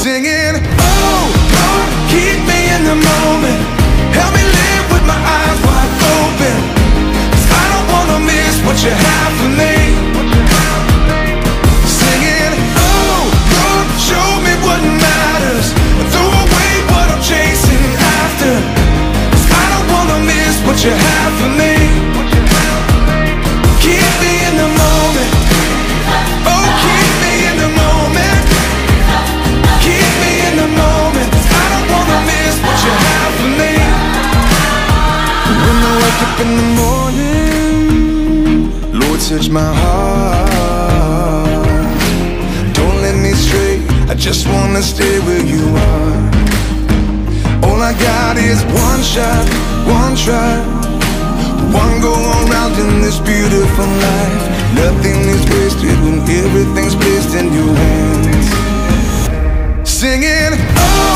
Singing, oh Lord, keep me in the moment. Help me live with my eyes wide open, 'cause I don't wanna miss what you have for me. Singing, oh Lord, show me what matters, throw away what I'm chasing after, 'cause I don't wanna miss what you have for me. Keep me in the moment. Oh, keep me in the moment. Keep me in the moment. I don't wanna miss what you have for me. When I wake up in the morning, Lord, touch my heart. Don't let me stray, I just wanna stay where you are. All I got is one shot, one try, one go around in this beautiful life. Nothing is wasted when everything's placed in your hands. Singing, oh